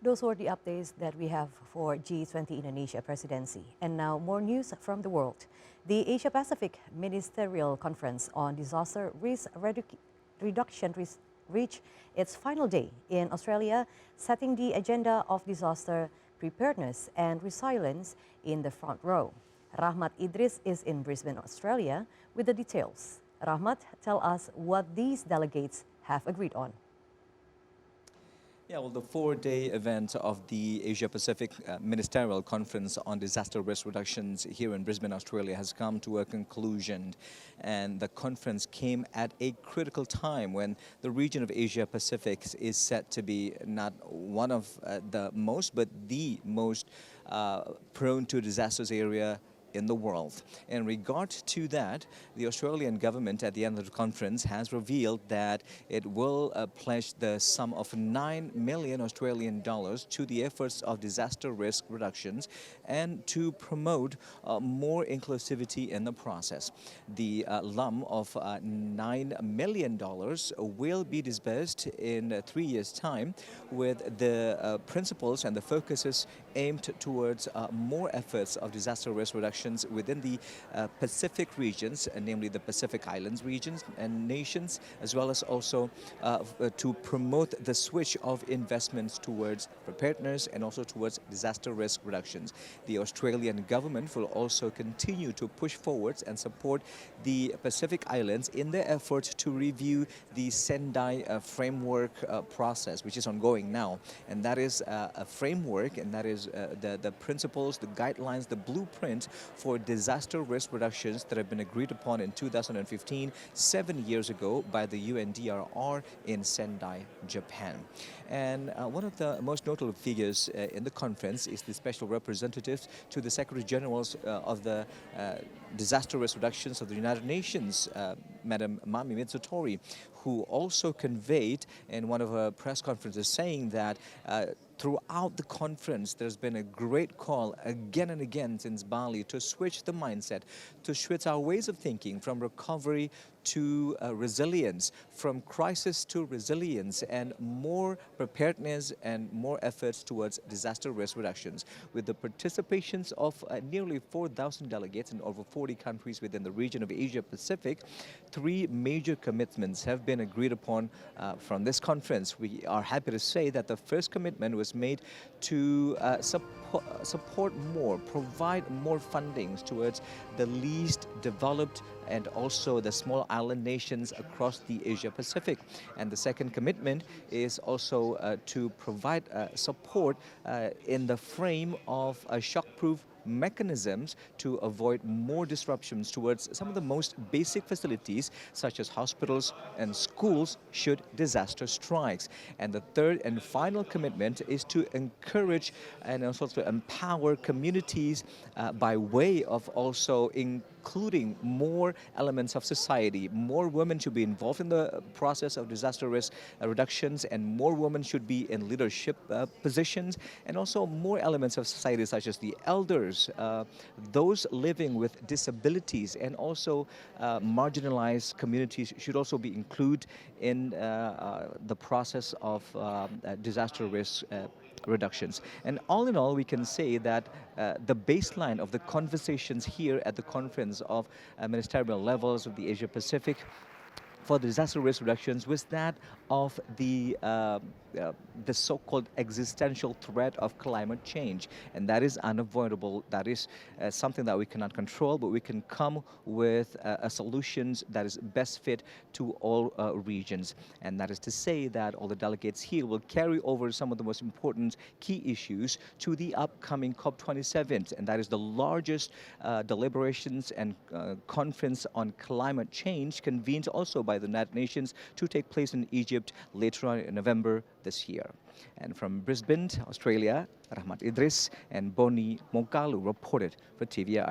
Those were the updates that we have for G20 Indonesia presidency. And now more news from the world. The Asia Pacific Ministerial Conference on Disaster Reduction reached its final day in Australia, setting the agenda of disaster preparedness and resilience in the front row. Rahmat Idris is in Brisbane, Australia, with the details. Rahmat, tell us what these delegates have agreed on. Yeah, well, the four-day event of the Asia Pacific Ministerial Conference on Disaster Risk Reductions here in Brisbane, Australia has come to a conclusion. And the conference came at a critical time when the region of Asia Pacific is set to be not one of the most, but the most prone to disasters area in the world. In regard to that, the Australian government at the end of the conference has revealed that it will pledge the sum of 9 million Australian dollars to the efforts of disaster risk reductions and to promote more inclusivity in the process. The lump of $9 million will be disbursed in 3 years' time, with the principles and the focuses aimed towards more efforts of disaster risk reduction within the Pacific regions, namely the Pacific Islands regions and nations, as well as also to promote the switch of investments towards preparedness and also towards disaster risk reductions. The Australian government will also continue to push forwards and support the Pacific Islands in their effort to review the Sendai framework process, which is ongoing now. And that is a framework, and that is the principles, the guidelines, the blueprint for disaster risk reductions that have been agreed upon in 2015, 7 years ago, by the UNDRR in Sendai, Japan. And one of the most notable figures in the conference is the special representative to the Secretary Generals of the Disaster Risk Reductions of the United Nations, Madam Mami Mitsutori, who also conveyed in one of her press conferences saying that throughout the conference, there's been a great call again and again since Bali to switch the mindset, to switch our ways of thinking from recovery to resilience, from crisis to resilience, and more preparedness and more efforts towards disaster risk reductions. With the participations of nearly 4,000 delegates in over 40 countries within the region of Asia Pacific, 3 major commitments have been agreed upon from this conference. We are happy to say that the first commitment was made to support more, provide more fundings towards the least developed and also the small island nations across the Asia Pacific. And the second commitment is also to provide support in the frame of a shockproof mechanisms to avoid more disruptions towards some of the most basic facilities such as hospitals and schools should disaster strikes. And the third and final commitment is to encourage and also to empower communities by way of also including more elements of society. More women should be involved in the process of disaster risk reductions, and more women should be in leadership positions, and also more elements of society such as the elders, those living with disabilities, and also marginalized communities should also be included in the process of disaster risk reductions. And all in all, we can say that the baseline of the conversations here at the conference of ministerial levels of the Asia Pacific for the disaster risk reductions was that of the so-called existential threat of climate change. And that is unavoidable. That is something that we cannot control, but we can come with a solutions that is best fit to all regions. And that is to say that all the delegates here will carry over some of the most important key issues to the upcoming COP27. And that is the largest deliberations and conference on climate change, convened also by the United Nations, to take place in Egypt later on in November this year. And from Brisbane, Australia, Rahmat Idris and Boni Mokalu reported for TVI.